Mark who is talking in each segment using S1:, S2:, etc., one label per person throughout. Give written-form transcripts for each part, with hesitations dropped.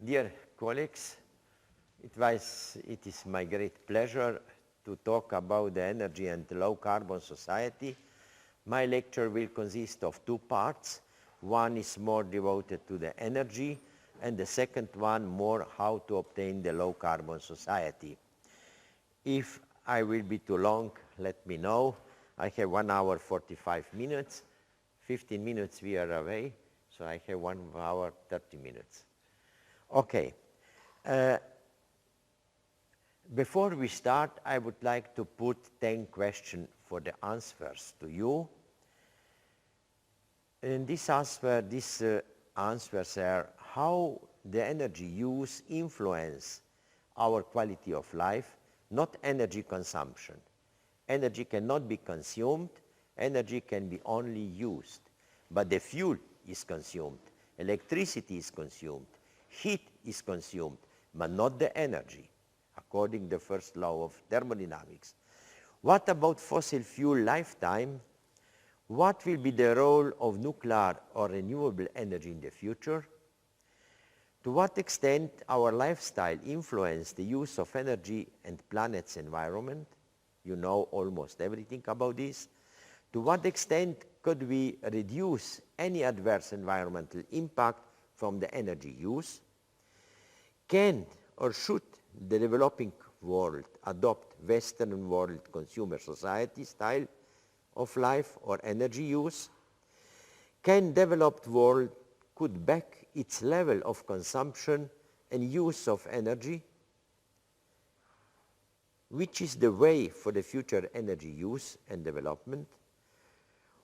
S1: Dear colleagues, it is my great pleasure to talk about the energy and low carbon society. My lecture will consist of two parts. One is more devoted to the energy and the second one more how to obtain the low carbon society. If I will be too long, let me know. I have 1 hour 45 minutes. 15 minutes we are away, so I have 1 hour 30 minutes. Okay. Before we start, I would like to put 10 questions for the answers to you. And these answers are how the energy use influence our quality of life, not energy consumption. Energy cannot be consumed, energy can be only used. But the fuel is consumed, electricity is consumed, heat is consumed, but not the energy, according to the first law of thermodynamics. What about fossil fuel lifetime? What will be the role of nuclear or renewable energy in the future? To what extent our lifestyle influence the use of energy and planet's environment? You know almost everything about this. To what extent could we reduce any adverse environmental impact from the energy use? Can or should the developing world adopt Western world consumer society style of life or energy use? Can developed world cut back its level of consumption and use of energy? Which is the way for the future energy use and development?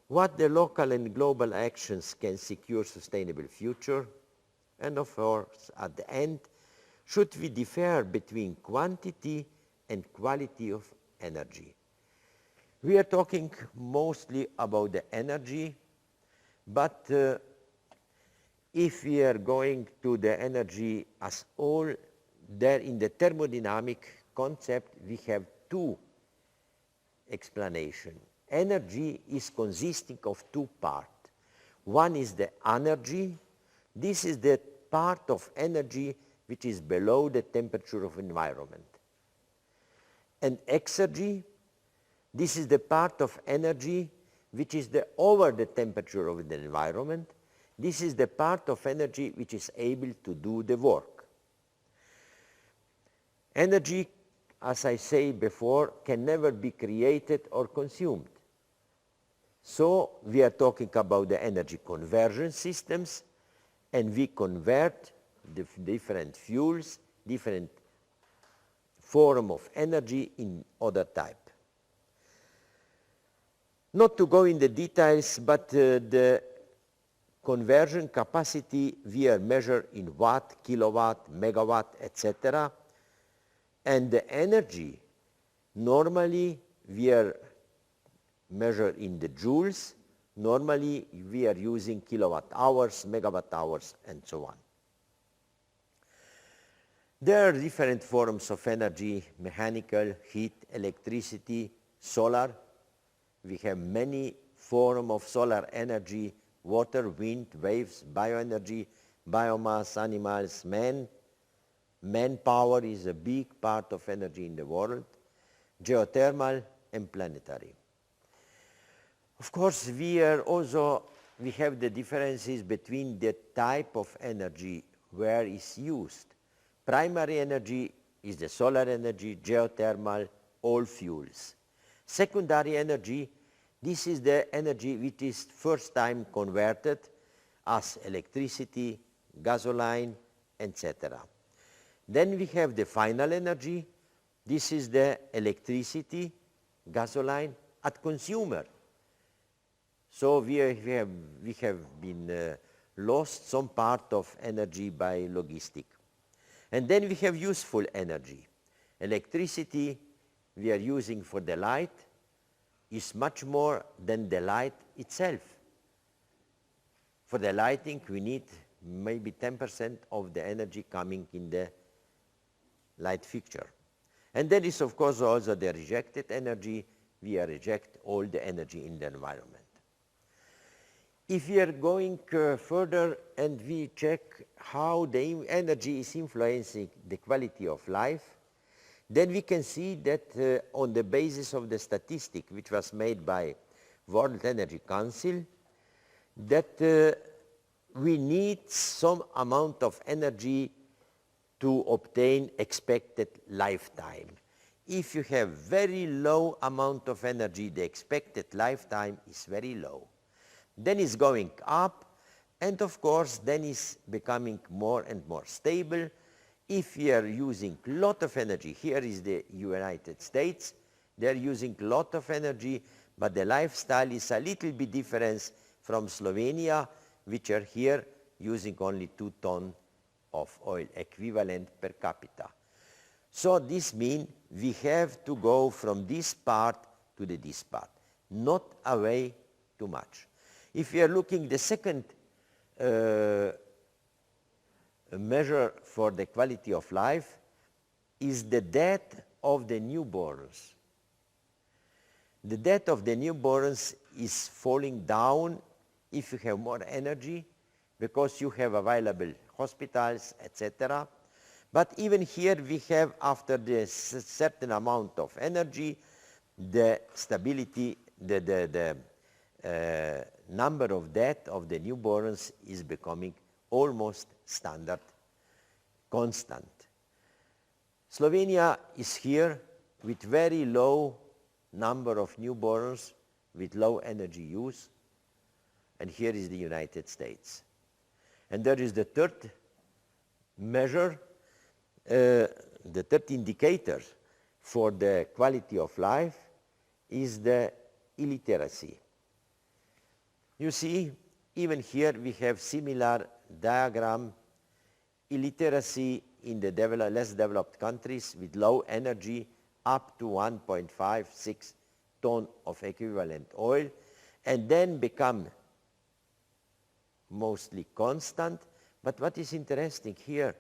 S1: What the local and global actions can secure sustainable future? And of course, at the end, should we differ between quantity and quality of energy? We are talking mostly about the energy, but if we are going to the energy as all, there in the thermodynamic concept we have two explanations. Energy is consisting of two parts. One is the energy. This is the part of energy which is below the temperature of environment. And exergy, this is the part of energy which is over the temperature of the environment. This is the part of energy which is able to do the work. Energy, as I said before, can never be created or consumed. So we are talking about the energy conversion systems, and we convert the different fuels, different form of energy in other type. Not to go in the details, but the conversion capacity we are measured in watt, kilowatt, megawatt, etc. And the energy, normally we are measured in the joules. Normally we are using kilowatt hours, megawatt hours, and so on. There are different forms of energy: mechanical, heat, electricity, solar. We have many forms of solar energy: water, wind, waves, bioenergy, biomass, animals, man. Manpower is a big part of energy in the world, geothermal and planetary. Of course, we have the differences between the type of energy where it's used. Primary energy is the solar energy, geothermal, all fuels. Secondary energy, this is the energy which is first time converted as electricity, gasoline, etc. Then we have the final energy. This is the electricity, gasoline at consumer. So we have been lost some part of energy by logistic. And then we have useful energy. Electricity we are using for the light is much more than the light itself. For the lighting we need maybe 10% of the energy coming in the light fixture. And then is of course also the rejected energy. We reject all the energy in the environment. If we are going further and we check how the energy is influencing the quality of life, then we can see that on the basis of the statistic which was made by World Energy Council, that we need some amount of energy to obtain expected lifetime. If you have very low amount of energy, the expected lifetime is very low. Then it's going up, and of course then it's becoming more and more stable. If we are using a lot of energy, here is the United States, they're using a lot of energy, but the lifestyle is a little bit different from Slovenia, which are here using only 2 tons of oil equivalent per capita. So this means we have to go from this part to this part, not away too much. If we are looking the second measure for the quality of life is the death of the newborns. The death of the newborns is falling down if you have more energy because you have available hospitals, etc. But even here we have, after the certain amount of energy, the stability, the number of death of the newborns is becoming almost standard, constant. Slovenia is here with very low number of newborns with low energy use, and here is the United States. And there is the third measure, the third indicator for the quality of life is the illiteracy. You see, even here we have similar diagram. Illiteracy in the less developed countries with low energy up to 1.56 ton of equivalent oil, and then become mostly constant. But what is interesting here,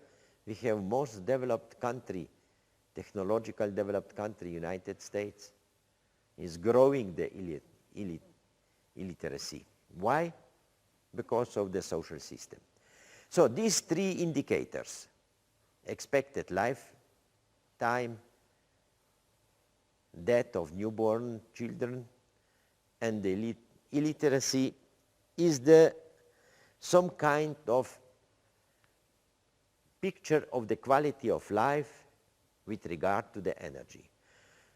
S1: we have most developed country, technological developed country, United States, is growing the illiteracy. Why? Because of the social system. So these 3 indicators, expected lifetime, death of newborn children, and the illiteracy, is some kind of picture of the quality of life with regard to the energy.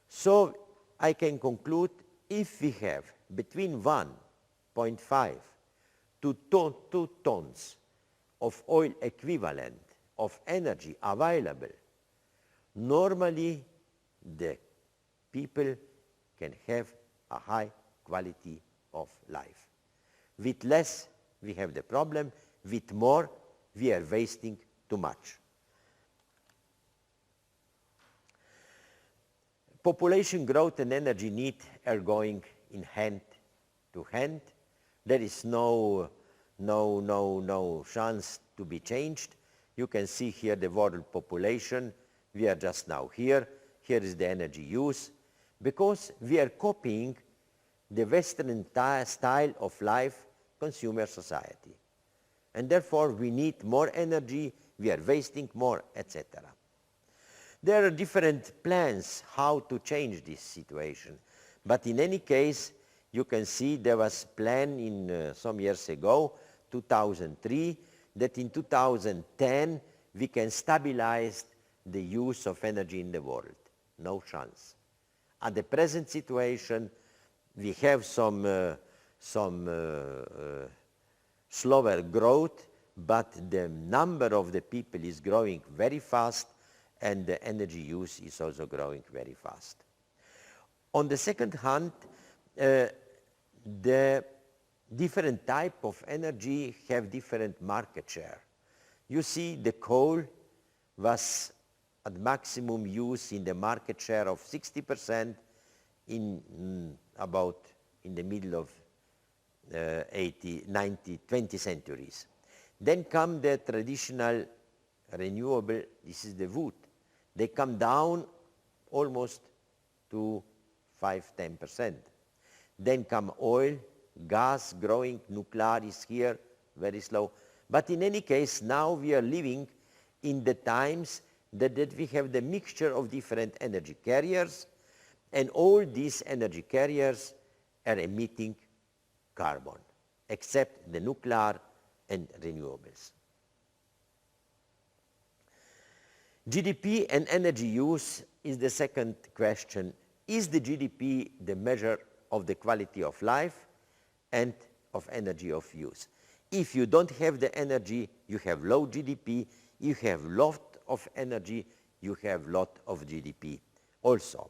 S1: So I can conclude, if we have between 1.5 to 2 tons of oil equivalent of energy available, normally the people can have a high quality of life. With less, we have the problem. With more, we are wasting too much. Population growth and energy need are going in hand to hand. There is no chance to be changed. You can see here the world population. We are just now here. Here is the energy use. Because we are copying the Western style of life, consumer society. And therefore we need more energy, we are wasting more, etc. There are different plans how to change this situation. But in any case, you can see there was a plan in some years ago, 2003, that in 2010 we can stabilize the use of energy in the world. No chance. At the present situation, we have some slower growth, but the number of the people is growing very fast, and the energy use is also growing very fast. On the second hand, the different type of energy have different market share. You see, the coal was at maximum use in the market share of 60% in the middle of 20th centuries. Then come the traditional renewable, this is the wood. They come down almost to 5–10%. Then come oil, gas growing, nuclear is here, very slow. But in any case, now we are living in the times that we have the mixture of different energy carriers, and all these energy carriers are emitting carbon, except the nuclear and renewables. GDP and energy use is the second question. Is the GDP the measure of the quality of life and of energy of use? If you don't have the energy, you have low GDP. You have lot of energy, you have lot of GDP also.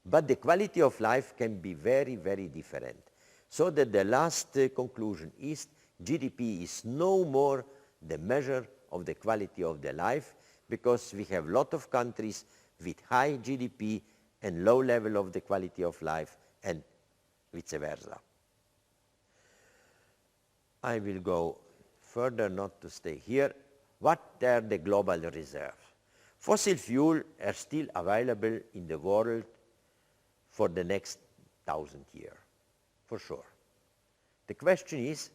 S1: But the quality of life can be very, very different. So that the last conclusion is GDP is no more the measure of the quality of the life, because we have a lot of countries with high GDP and low level of the quality of life, and vice versa. I will go further, not to stay here. What are the global reserves? Fossil fuel are still available in the world for the next 1,000 years, for sure. The question is,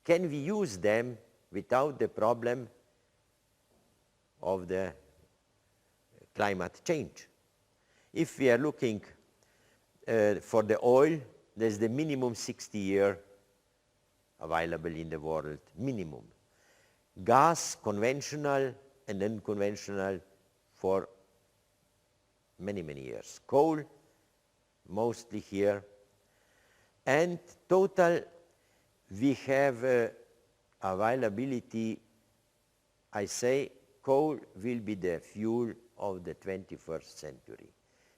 S1: can we use them without the problem of the climate change? If we are looking for the oil, there's the minimum 60 years available in the world, minimum. Gas, conventional and unconventional, for many, many years. Coal, mostly here. And total, we have availability, I say, coal will be the fuel of the 21st century,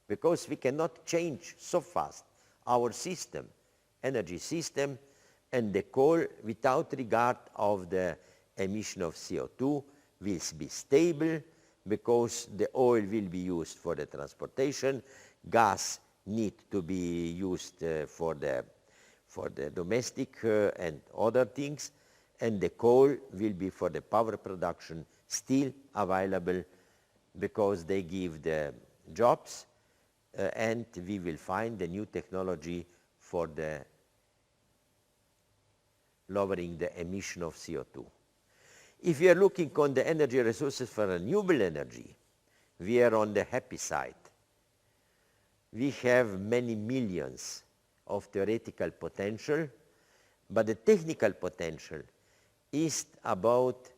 S1: because we cannot change so fast our system, energy system, and the coal, without regard of the emission of CO2, will be stable, because the oil will be used for the transportation, gas need to be used for the domestic and other things, and the coal will be for the power production, still available, because they give the jobs, and we will find the new technology for the lowering the emission of CO2. If we are looking on the energy resources for renewable energy, we are on the happy side. We have many millions of theoretical potential, but the technical potential is about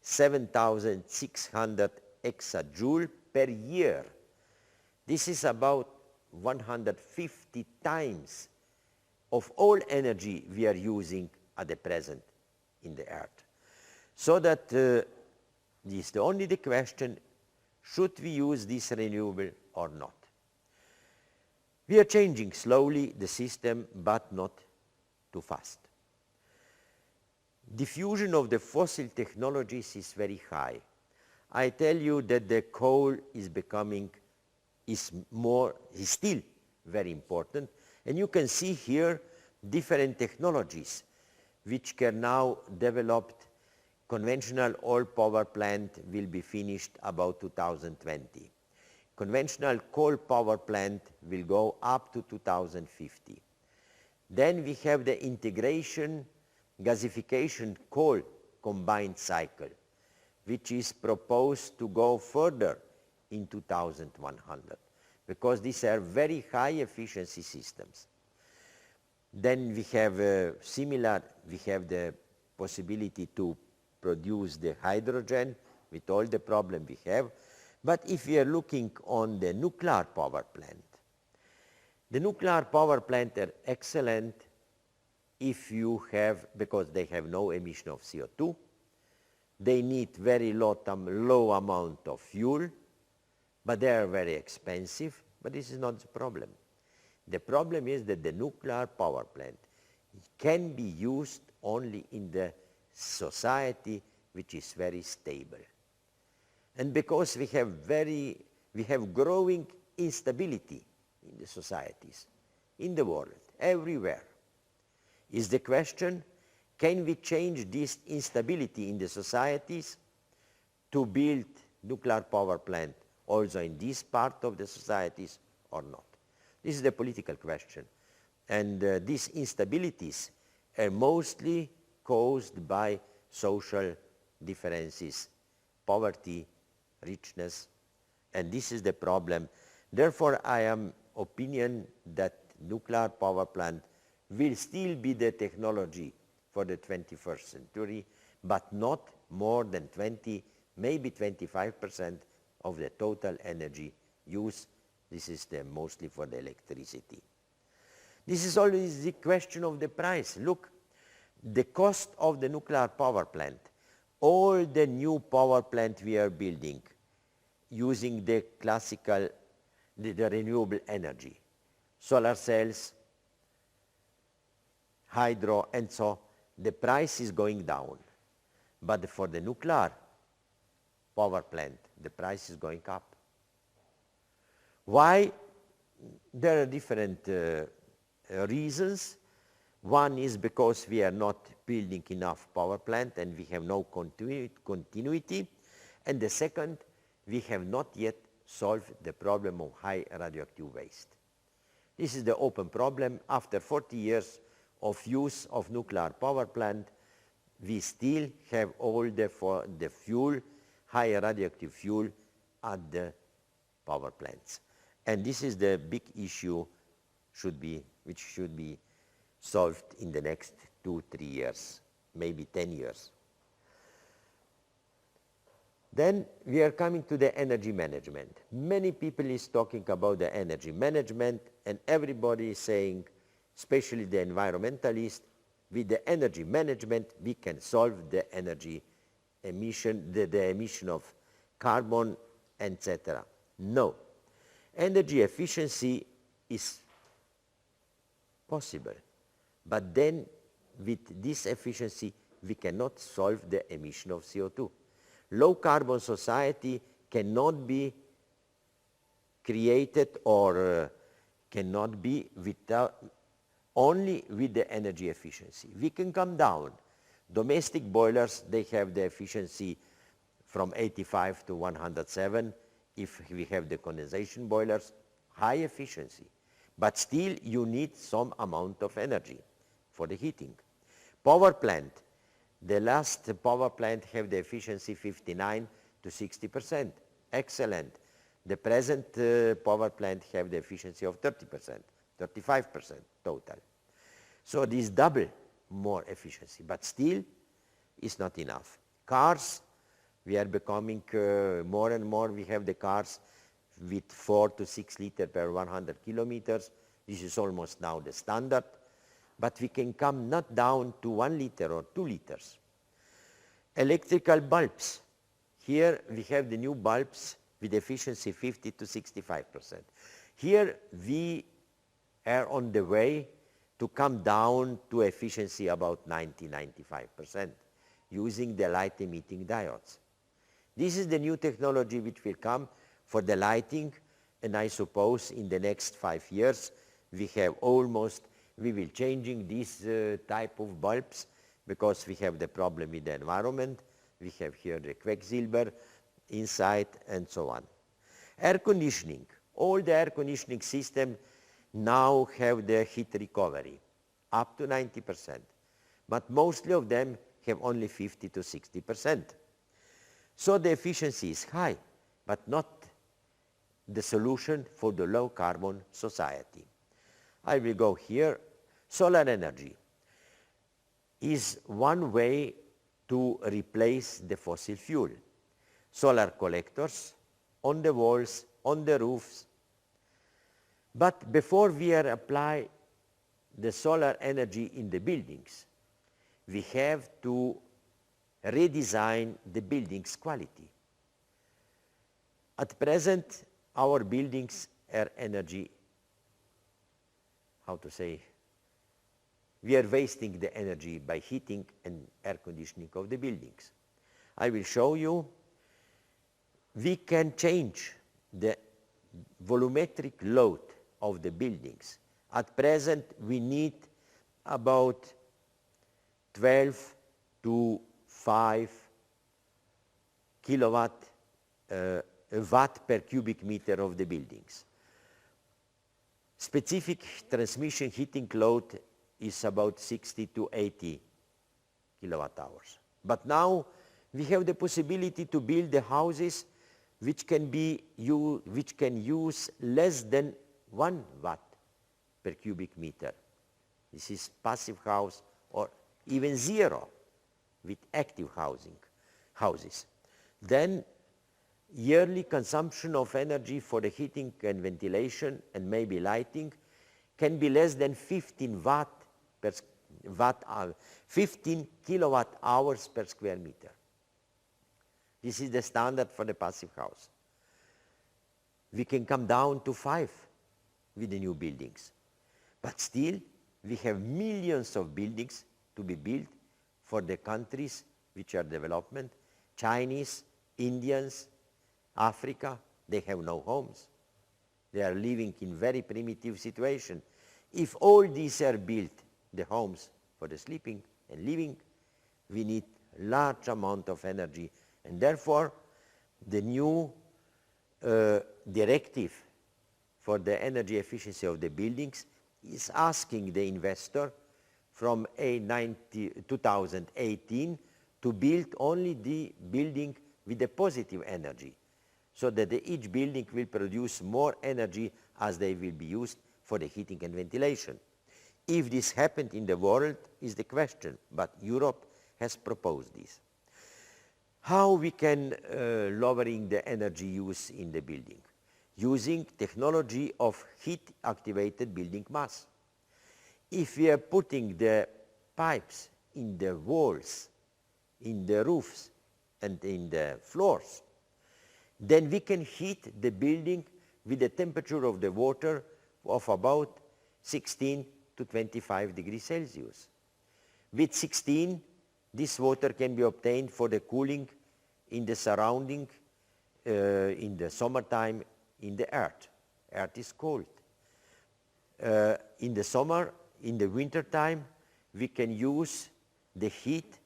S1: 7,600 exajoule per year. This is about 150 times of all energy we are using at the present in the earth. So that this is only the question, should we use this renewable or not? We are changing slowly the system, but not too fast. Diffusion of the fossil technologies is very high. I tell you that the coal is still very important, and you can see here different technologies which can now develop. Conventional oil power plant will be finished about 2020. Conventional coal power plant will go up to 2050. Then we have the integration gasification coal combined cycle, which is proposed to go further in 2100, because these are very high efficiency systems. Then we have we have the possibility to produce the hydrogen with all the problem we have. But if we are looking on the nuclear power plant, the nuclear power plant are excellent if you have, because they have no emission of CO2, they need very low amount of fuel, but they are very expensive, but this is not the problem. The problem is that the nuclear power plant can be used only in the society which is very stable. And because we have growing instability in the societies, in the world, everywhere, is the question, can we change this instability in the societies to build nuclear power plant also in this part of the societies or not? This is the political question. And these instabilities are mostly caused by social differences, poverty, richness, and this is the problem. Therefore, I am opinion that nuclear power plant will still be the technology for the 21st century, but not more than 20, maybe 25% of the total energy use. This is mostly for the electricity. This is always the question of the price. Look, the cost of the nuclear power plant, all the new power plant we are building using the classical, the renewable energy, solar cells, hydro, and so the price is going down. But for the nuclear power plant, the price is going up. Why? There are different reasons. One is because we are not building enough power plant and we have no continuity. And the second, we have not yet solved the problem of high radioactive waste. This is the open problem. After 40 years of use of nuclear power plant, we still have all the fuel, high radioactive fuel at the power plants. And this is the big issue which should be solved in the next 2-3 years, maybe 10 years. Then we are coming to the energy management. Many people is talking about the energy management, and everybody is saying, especially the environmentalists, with the energy management we can solve the energy emission, the emission of carbon, etc. No. Energy efficiency is possible, but then with this efficiency we cannot solve the emission of CO2. Low carbon society cannot be created or cannot be without only with the energy efficiency. We can come down. Domestic boilers, they have the efficiency from 85 to 107. If we have the condensation boilers, high efficiency. But still you need some amount of energy for the heating. Power plant, the last power plant have the efficiency 59 to 60%. Excellent. The present power plant have the efficiency of 30%, 35% total. So this double more efficiency, but still is not enough. Cars, we are becoming more and more, we have the cars with 4 to 6 liters per 100 kilometers. This is almost now the standard, but we can come not down to 1 liter or 2 liters. Electrical bulbs. Here we have the new bulbs with efficiency 50 to 65%. Here we are on the way to come down to efficiency about 90-95% using the light emitting diodes. This is the new technology which will come for the lighting, and I suppose in the next 5 years we will changing this type of bulbs because we have the problem with the environment. We have here the quecksilver inside and so on. Air conditioning. All the air conditioning system now have the heat recovery up to 90%, but mostly of them have only 50 to 60%. So the efficiency is high, but not the solution for the low carbon society. I will go here. Solar energy is one way to replace the fossil fuel. Solar collectors on the walls, on the roofs. But before we apply the solar energy in the buildings, we have to redesign the building's quality. At present, our buildings are energy, we are wasting the energy by heating and air conditioning of the buildings. I will show you, we can change the volumetric load of the buildings. At present, we need about 12 to 5 watt per cubic meter of the buildings. Specific transmission heating load is about 60 to 80 kilowatt hours. But now we have the possibility to build the houses which can use less than 1 watt per cubic meter. This is passive house or even 0 with active houses. Then yearly consumption of energy for the heating and ventilation and maybe lighting can be less than 15 kilowatt hours per square meter. This is the standard for the passive house. We can come down to 5 with the new buildings. But still, we have millions of buildings to be built for the countries which are development. Chinese, Indians, Africa, they have no homes. They are living in very primitive situation. If all these are built, the homes for the sleeping and living, we need large amount of energy. And therefore, the new directive for the energy efficiency of the buildings is asking the investor from 2018 to build only the building with the positive energy, so that each building will produce more energy as they will be used for the heating and ventilation. If this happened in the world is the question, but Europe has proposed this. How we can lowering the energy use in the building? Using technology of heat-activated building mass. If we are putting the pipes in the walls, in the roofs, and in the floors, then we can heat the building with the temperature of the water of about 16 to 25 degrees Celsius. With 16, this water can be obtained for the cooling in the surrounding, in the summertime, in the earth. Earth is cold. In the summer, in the winter time, we can use the heat,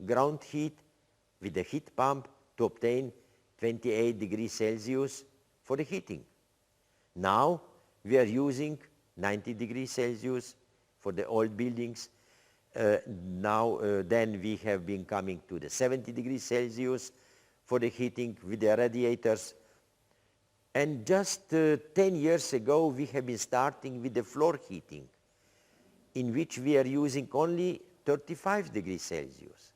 S1: ground heat, with the heat pump to obtain 28 degrees Celsius for the heating. Now we are using 90 degrees Celsius for the old buildings. Then we have been coming to the 70 degrees Celsius for the heating with the radiators. And just 10 years ago we have been starting with the floor heating, in which we are using only 35 degrees Celsius.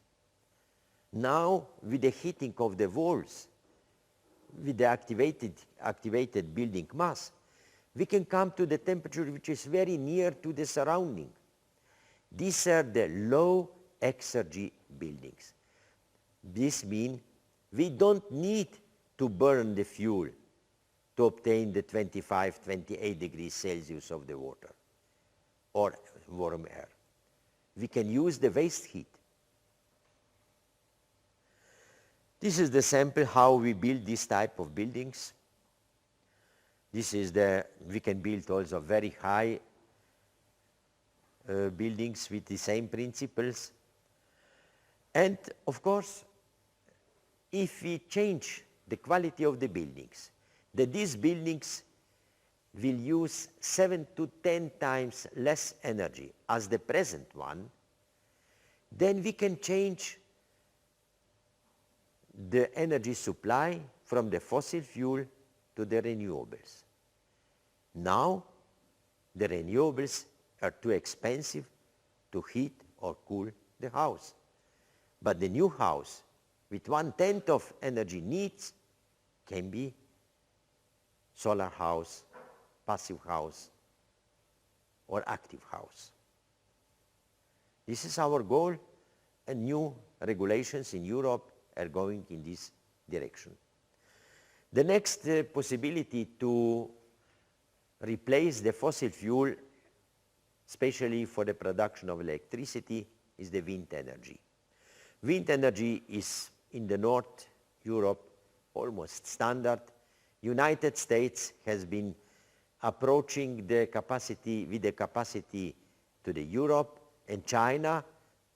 S1: Now with the heating of the walls, with the activated building mass, we can come to the temperature which is very near to the surrounding. These are the low exergy buildings. This means we don't need to burn the fuel to obtain the 25, 28 degrees Celsius of the water or warm air. We can use the waste heat. This is the sample how we build this type of buildings. This is we can build also very high buildings with the same principles. And of course, if we change the quality of the buildings, that these buildings will use 7 to 10 times less energy as the present one, then we can change the energy supply from the fossil fuel to the renewables. Now, the renewables are too expensive to heat or cool the house. But the new house, with 1/10 of energy needs, can be solar house, passive house, or active house. This is our goal, and new regulations in Europe are going in this direction. The next possibility to replace the fossil fuel, especially for the production of electricity, is the wind energy. Wind energy is in the North Europe almost standard. United States has been approaching the capacity to the Europe, and China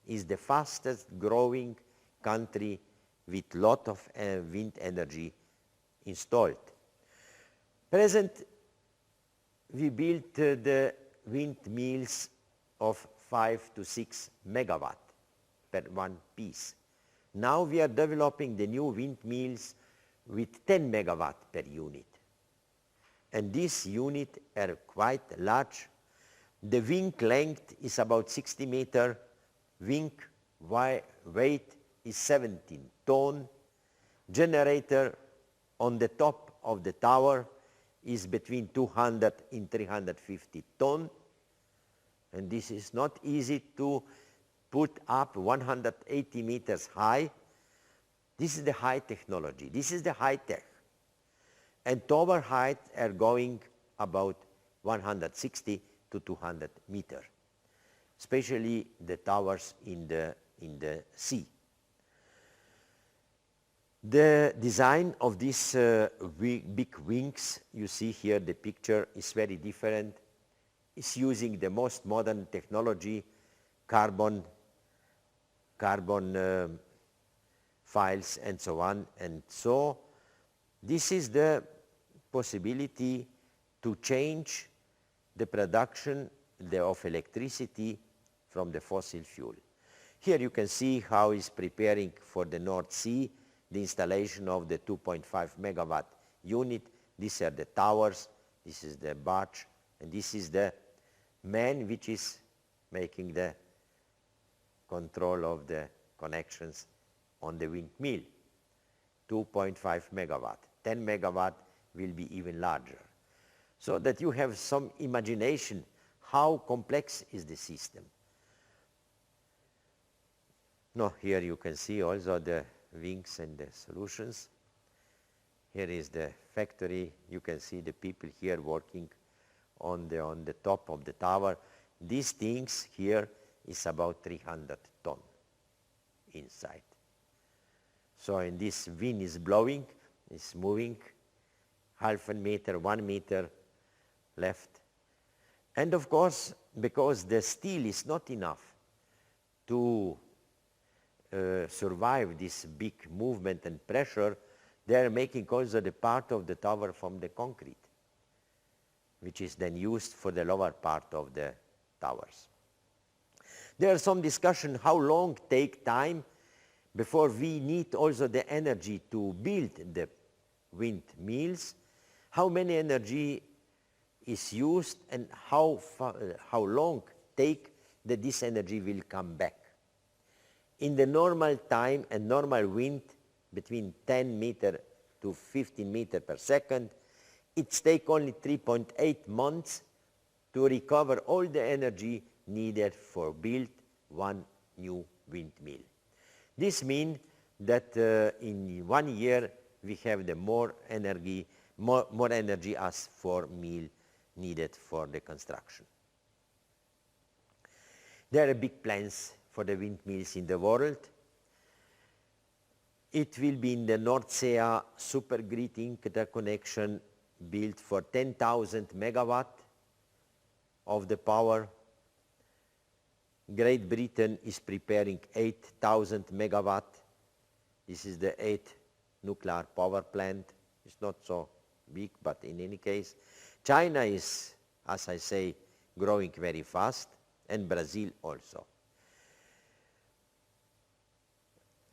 S1: is the fastest growing country with lot of wind energy installed. Present, we built the windmills of 5 to 6 megawatt per one piece. Now we are developing the new windmills with 10 megawatt per unit. And these units are quite large. The wing length is about 60 meters, wing weight is 17 ton. Generator on the top of the tower is between 200 and 350 ton. And this is not easy to put up 180 meters high. This is the high technology. This is the high tech. And tower height are going about 160 to 200 meters, especially the towers in the sea. The design of these big wings, you see here the picture is very different. It's using the most modern technology, carbon files and so on. And so this is the possibility to change the production of electricity from the fossil fuel. Here you can see how it's preparing for the North Sea the installation of the 2.5 megawatt unit. These are the towers, this is the barge, and this is the man which is making the control of the connections on the windmill. 2.5 megawatt. 10 megawatt will be even larger. So that you have some imagination how complex is the system. Now here you can see also the wings and the solutions. Here is the factory. You can see the people here working on the top of the tower. These things here is about 300 ton inside. So and this wind is blowing, it's moving half a meter, 1 meter left. And of course, because the steel is not enough to survive this big movement and pressure, they are making also the part of the tower from the concrete, which is then used for the lower part of the towers. There are some discussion how long take time before we need also the energy to build the windmills, how many energy is used and how long take that this energy will come back. In the normal time and normal wind between 10 meter to 15 meter per second, it takes only 3.8 months to recover all the energy needed for build one new windmill. This means that in 1 year we have the more energy as for mill needed for the construction. There are big plans for the windmills in the world. It will be in the North Sea supergrid interconnection built for 10,000 megawatt of the power. Great Britain is preparing 8,000 megawatt. This is the 8th nuclear power plant. It's not so big, but in any case, China is, as I say, growing very fast, and Brazil also.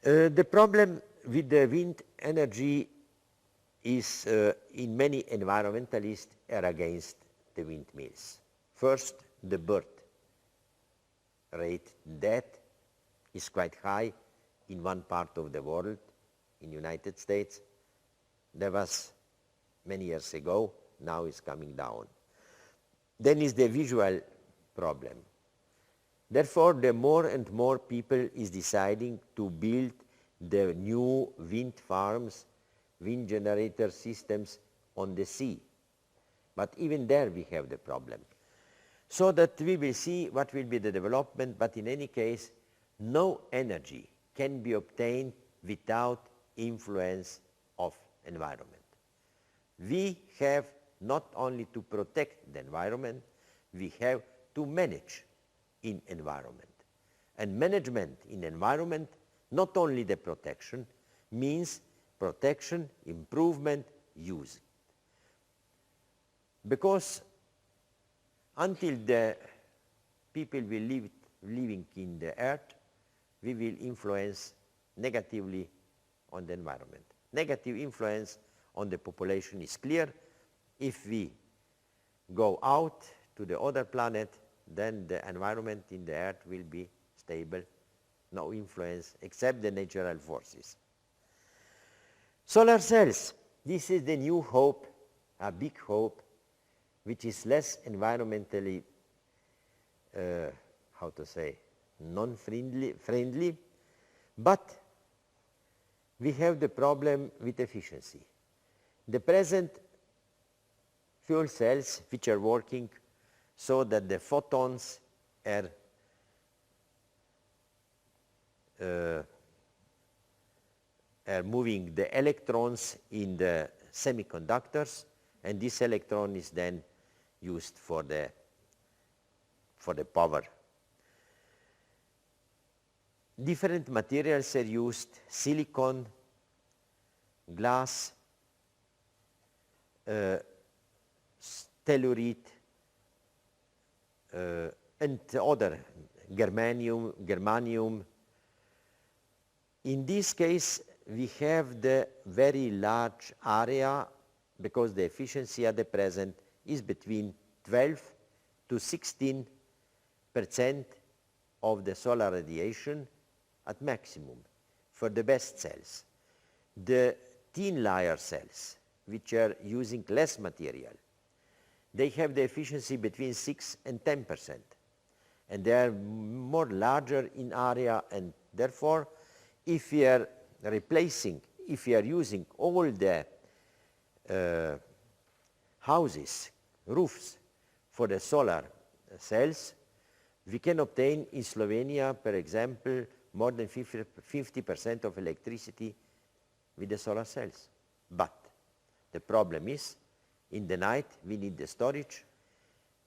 S1: The problem with the wind energy is in many environmentalists are against the windmills. First, the birth rate death is quite high in one part of the world, in United States. There was many years ago, now it's coming down. Then is the visual problem. Therefore, the more and more people is deciding to build the new wind farms, wind generator systems on the sea. But even there we have the problem. So that we will see what will be the development, but in any case, no energy can be obtained without influence of environment. We have not only to protect the environment, we have to manage in environment. And management in environment, not only the protection, means protection, improvement, use. Because until the people will living in the earth, we will influence negatively on the environment. Negative influence on the population is clear. If we go out to the other planet, then the environment in the earth will be stable, no influence except the natural forces. Solar cells, this is the new hope, a big hope, which is less environmentally, non-friendly, but we have the problem with efficiency. The present fuel cells which are working so that the photons are moving the electrons in the semiconductors, and this electron is then used for the power. Different materials are used: silicon, glass, telluride, and other, germanium. In this case, we have the very large area because the efficiency at the present is between 12 to 16% of the solar radiation at maximum for the best cells. The thin layer cells, which are using less material, they have the efficiency between 6 and 10%. And they are more larger in area, and therefore, if we are replacing, if we are using all the houses, roofs for the solar cells, we can obtain in Slovenia, for example, more than 50% of electricity with the solar cells. But the problem is, in the night we need the storage,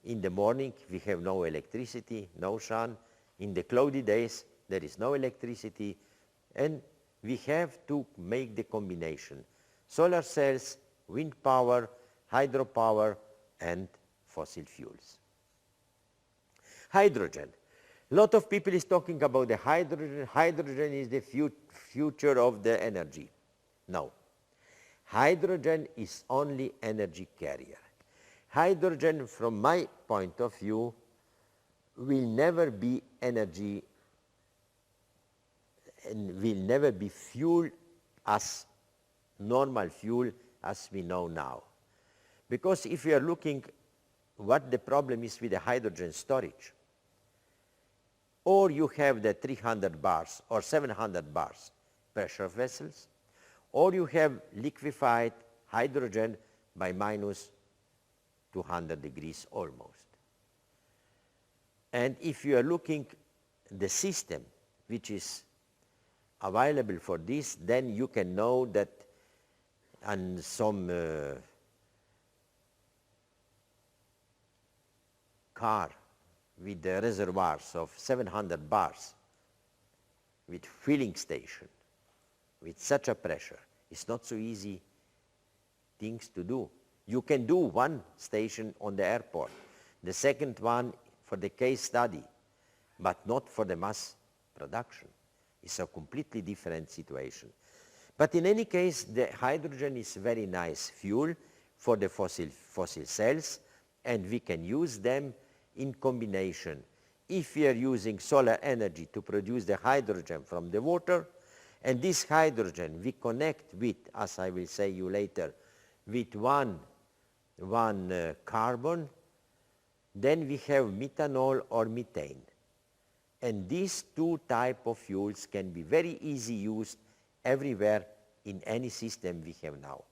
S1: in the morning we have no electricity, no sun, in the cloudy days there is no electricity, and we have to make the combination: solar cells, wind power, hydropower, and fossil fuels. Hydrogen. A lot of people is talking about the hydrogen. Hydrogen is the future of the energy. No. Hydrogen is only energy carrier. Hydrogen, from my point of view, will never be energy and will never be fuel as normal fuel as we know now. Because if we are looking what the problem is with the hydrogen storage, or you have the 300 bars or 700 bars pressure vessels, or you have liquefied hydrogen by minus 200 degrees almost. And if you are looking the system which is available for this, then you can know that on some car with the reservoirs of 700 bars, with filling station, with such a pressure, it's not so easy things to do. You can do one station on the airport, the second one for the case study, but not for the mass production. It's a completely different situation. But in any case, the hydrogen is very nice fuel for the fossil cells, and we can use them in combination. If we are using solar energy to produce the hydrogen from the water, and this hydrogen we connect with, as I will say you later, with one carbon, then we have methanol or methane. And these two type of fuels can be very easy used everywhere in any system we have now.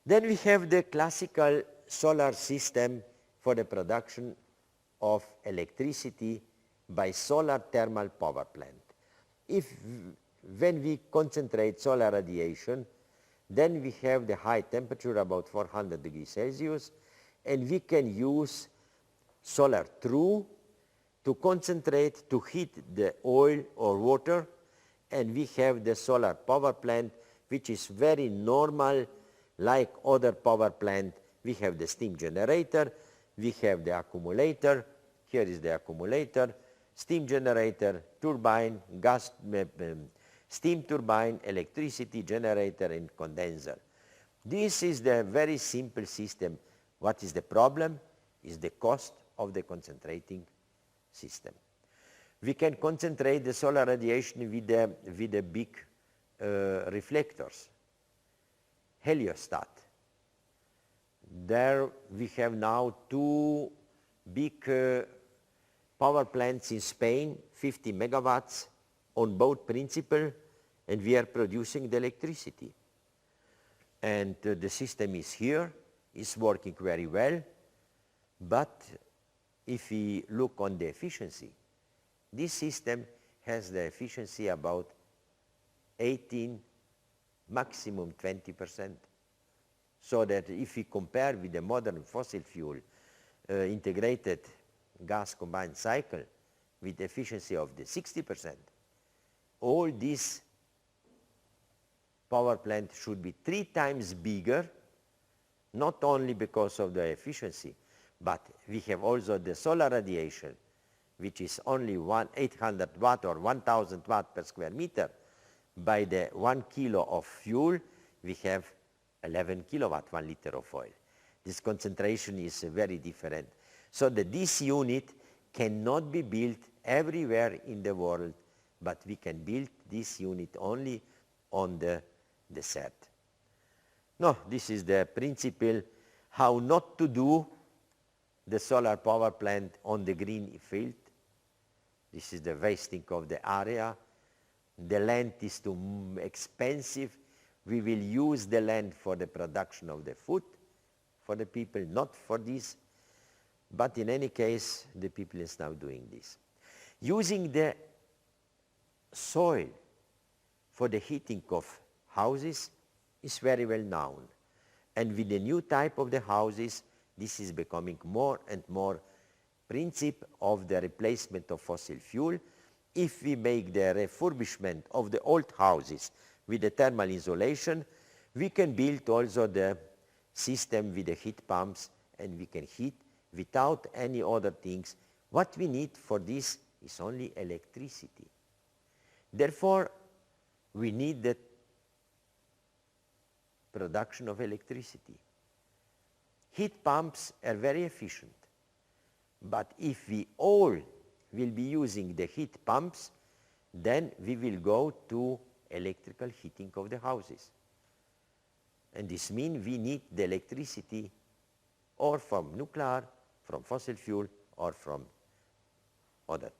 S1: Then we have the classical solar system for the production of electricity by solar thermal power plant. When we concentrate solar radiation, then we have the high temperature, about 400 degrees Celsius, and we can use solar through to concentrate, to heat the oil or water, and we have the solar power plant, which is very normal, like other power plant. We have the steam generator, we have the accumulator. Here is the accumulator, steam generator, turbine, steam turbine, electricity generator, and condenser. This is the very simple system. What is the problem? Is the cost of the concentrating system. We can concentrate the solar radiation with the big reflectors, heliostat. There we have now two big power plants in Spain, 50 megawatts on both principle, and we are producing the electricity. And the system is here, is working very well, but if we look on the efficiency, this system has the efficiency about 18, maximum 20%. So that if we compare with the modern fossil fuel integrated gas combined cycle with efficiency of the 60%, all these power plant should be 3 times bigger, not only because of the efficiency, but we have also the solar radiation, which is only 800 watt or 1000 watt per square meter. By the 1 kilo of fuel, we have 11 kilowatt, 1 liter of oil. This concentration is very different. So that this unit cannot be built everywhere in the world, but we can build this unit only on the desert. No, this is the principle how not to do the solar power plant on the green field. This is the wasting of the area. The land is too expensive. We will use the land for the production of the food for the people, not for this. But in any case, the people is now doing this. Using the soil for the heating of houses is very well known. And with the new type of the houses, this is becoming more and more principle of the replacement of fossil fuel. If we make the refurbishment of the old houses with the thermal insulation, we can build also the system with the heat pumps, and we can heat without any other things. What we need for this is only electricity. Therefore, we need the production of electricity. Heat pumps are very efficient, but if we all will be using the heat pumps, then we will go to electrical heating of the houses. And this means we need the electricity or from nuclear, from fossil fuel, or from other.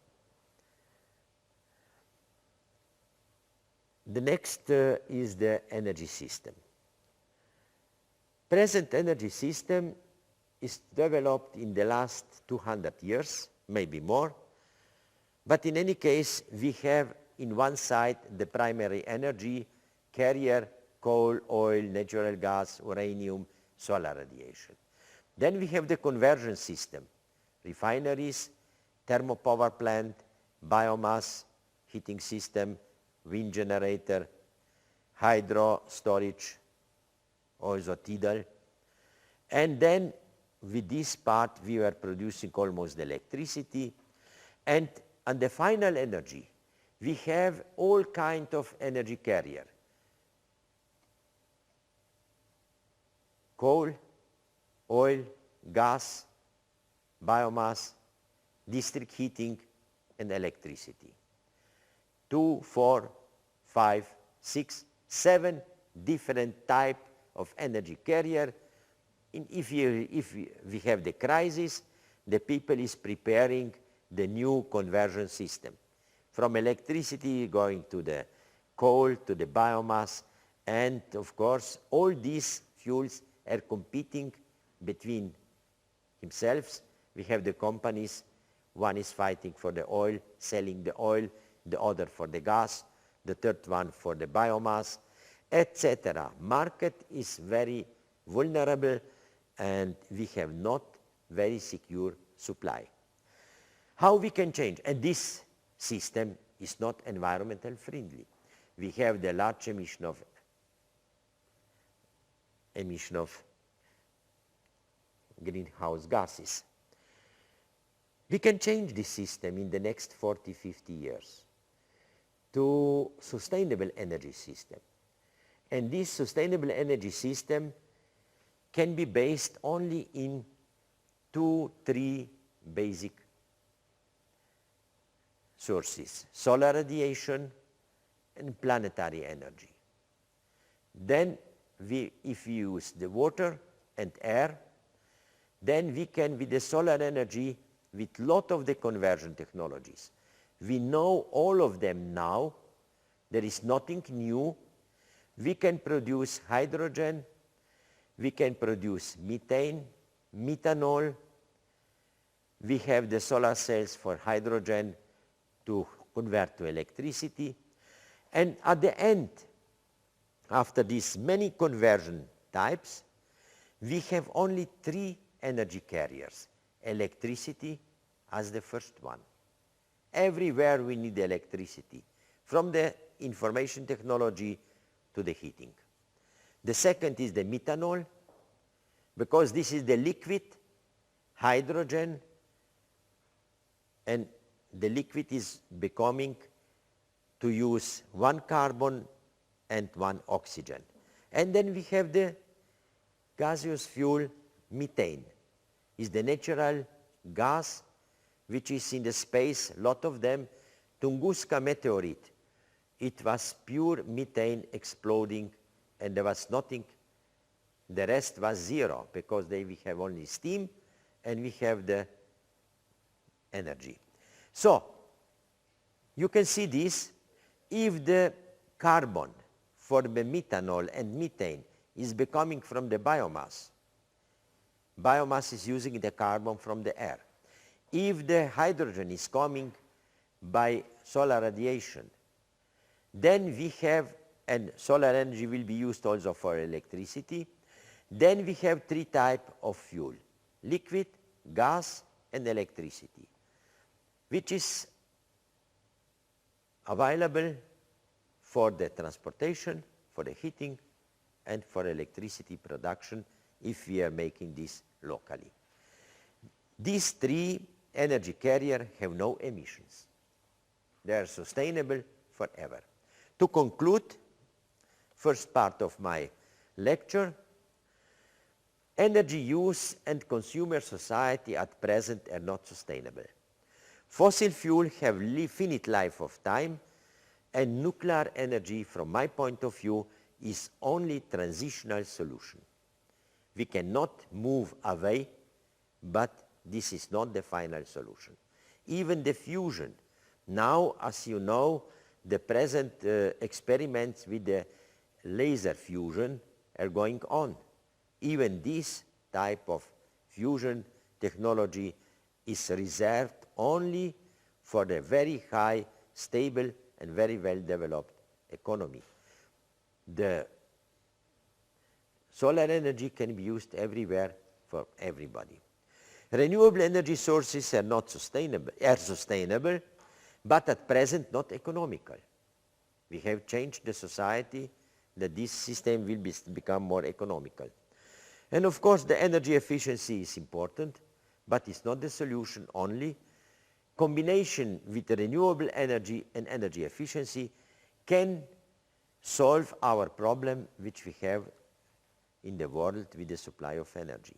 S1: The next is the energy system. Present energy system is developed in the last 200 years, maybe more. But in any case, we have in one side the primary energy carrier, coal, oil, natural gas, uranium, solar radiation. Then we have the conversion system, refineries, thermopower plant, biomass, heating system, wind generator, hydro storage, also tidal. And then with this part we are producing almost electricity. And on the final energy, we have all kind of energy carrier. Coal, oil, gas, biomass, district heating, and electricity. 2, 4, 5, 6, 7 different type of energy carrier. If we have the crisis, the people is preparing the new conversion system. From electricity going to the coal, to the biomass, and of course all these fuels are competing between themselves. We have the companies, one is fighting for the oil, selling the oil, the other for the gas, the third one for the biomass, etc. Market is very vulnerable and we have not very secure supply. How we can change? And this system is not environmental friendly. We have the large emission of greenhouse gases. We can change this system in the next 40, 50 years to sustainable energy system. And this sustainable energy system can be based only in 2, 3 basic sources: solar radiation and planetary energy. Then if we use the water and air, then we can, with the solar energy, with lot of the conversion technologies. We know all of them now. There is nothing new. We can produce hydrogen, we can produce methane, methanol. We have the solar cells for hydrogen to convert to electricity. And at the end, after these many conversion types, we have only 3 energy carriers. Electricity as the first one. Everywhere we need electricity, from the information technology to the heating. The second is the methanol, because this is the liquid hydrogen, and the liquid is becoming to use 1 carbon and 1 oxygen. And then we have the gaseous fuel methane. Is the natural gas which is in the space, lot of them. Tunguska meteorite, it was pure methane exploding, and there was nothing, the rest was zero, because we have only steam and we have the energy. So you can see this. If the carbon for the methanol and methane is becoming from the biomass, biomass is using the carbon from the air. If the hydrogen is coming by solar radiation, then we have, and solar energy will be used also for electricity, then we have 3 types of fuel: liquid, gas, and electricity, which is available for the transportation, for the heating, and for electricity production if we are making this locally. These 3 energy carriers have no emissions. They are sustainable forever. To conclude, first part of my lecture, energy use and consumer society at present are not sustainable. Fossil fuel have finite life of time, and nuclear energy, from my point of view, is only transitional solution. We cannot move away, but this is not the final solution. Even the fusion. Now, as you know, the present experiments with the laser fusion are going on. Even this type of fusion technology is reserved only for the very high, stable, and very well-developed economy. The solar energy can be used everywhere for everybody. Renewable energy sources are not sustainable, but at present not economical. We have changed the society that this system will become more economical. And of course the energy efficiency is important, but it's not the solution only. Combination with the renewable energy and energy efficiency can solve our problem which we have in the world with the supply of energy.